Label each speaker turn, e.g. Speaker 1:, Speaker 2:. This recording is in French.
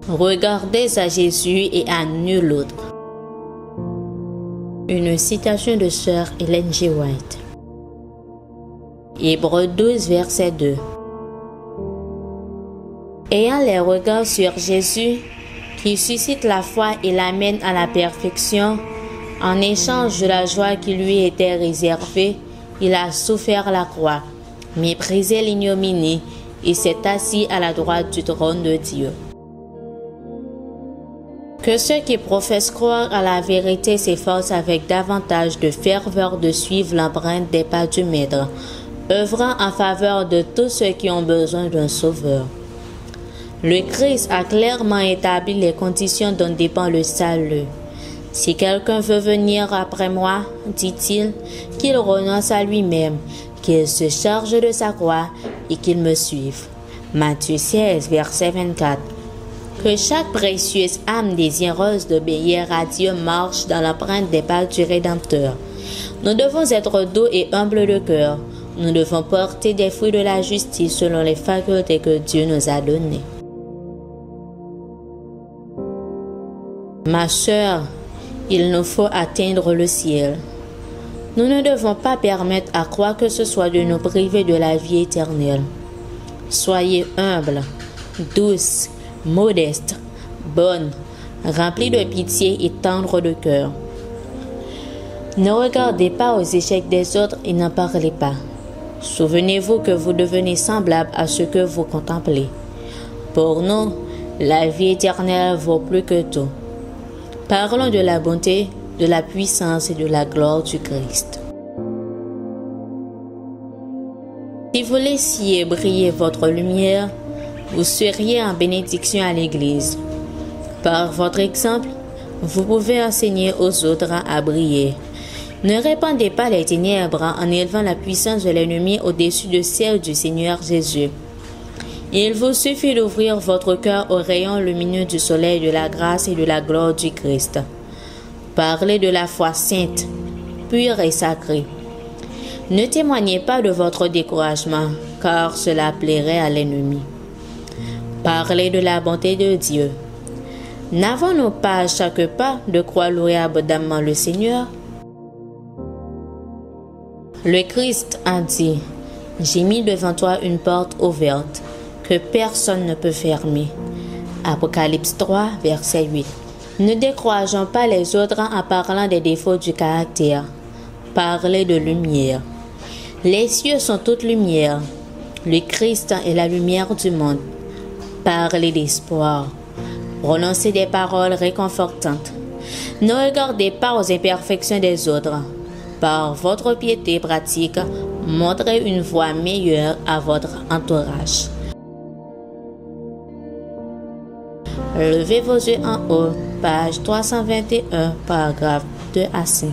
Speaker 1: Regardez à Jésus et à nul autre. Une citation de sœur Ellen G. White. Hébreux 12, verset 2. Ayant les regards sur Jésus, qui suscite la foi et l'amène à la perfection, en échange de la joie qui lui était réservée, il a souffert la croix, méprisé l'ignominie et s'est assis à la droite du trône de Dieu. Que ceux qui professent croire à la vérité s'efforcent avec davantage de ferveur de suivre l'empreinte des pas du Maître, œuvrant en faveur de tous ceux qui ont besoin d'un sauveur. Le Christ a clairement établi les conditions dont dépend le salut. Si quelqu'un veut venir après moi, dit-il, qu'il renonce à lui-même, qu'il se charge de sa croix et qu'il me suive. Matthieu 16, verset 24. Que chaque précieuse âme désireuse d'obéir à Dieu marche dans l'empreinte des pas du Rédempteur. Nous devons être doux et humbles de cœur. Nous devons porter des fruits de la justice selon les facultés que Dieu nous a données. Ma sœur, il nous faut atteindre le ciel. Nous ne devons pas permettre à quoi que ce soit de nous priver de la vie éternelle. Soyez humbles, douces, modestes, bonnes, remplies de pitié et tendres de cœur. Ne regardez pas aux échecs des autres et n'en parlez pas. Souvenez-vous que vous devenez semblable à ce que vous contemplez. Pour nous, la vie éternelle vaut plus que tout. Parlons de la bonté, de la puissance et de la gloire du Christ. Si vous laissiez briller votre lumière, vous seriez en bénédiction à l'Église. Par votre exemple, vous pouvez enseigner aux autres à briller. Ne répandez pas les ténèbres en élevant la puissance de l'ennemi au-dessus de celle du Seigneur Jésus. Il vous suffit d'ouvrir votre cœur aux rayons lumineux du soleil de la grâce et de la gloire du Christ. Parlez de la foi sainte, pure et sacrée. Ne témoignez pas de votre découragement, car cela plairait à l'ennemi. Parlez de la bonté de Dieu. N'avons-nous pas à chaque pas de quoi louer abondamment le Seigneur? Le Christ a dit, « J'ai mis devant toi une porte ouverte, que personne ne peut fermer. » Apocalypse 3, verset 8. Ne décourageons pas les autres en parlant des défauts du caractère. Parlez de lumière. Les cieux sont toute lumière. Le Christ est la lumière du monde. Parlez d'espoir. Prononcez des paroles réconfortantes. Ne regardez pas aux imperfections des autres. Par votre piété pratique, montrez une voie meilleure à votre entourage. Levez vos yeux en haut, page 321, paragraphe 2 à 5.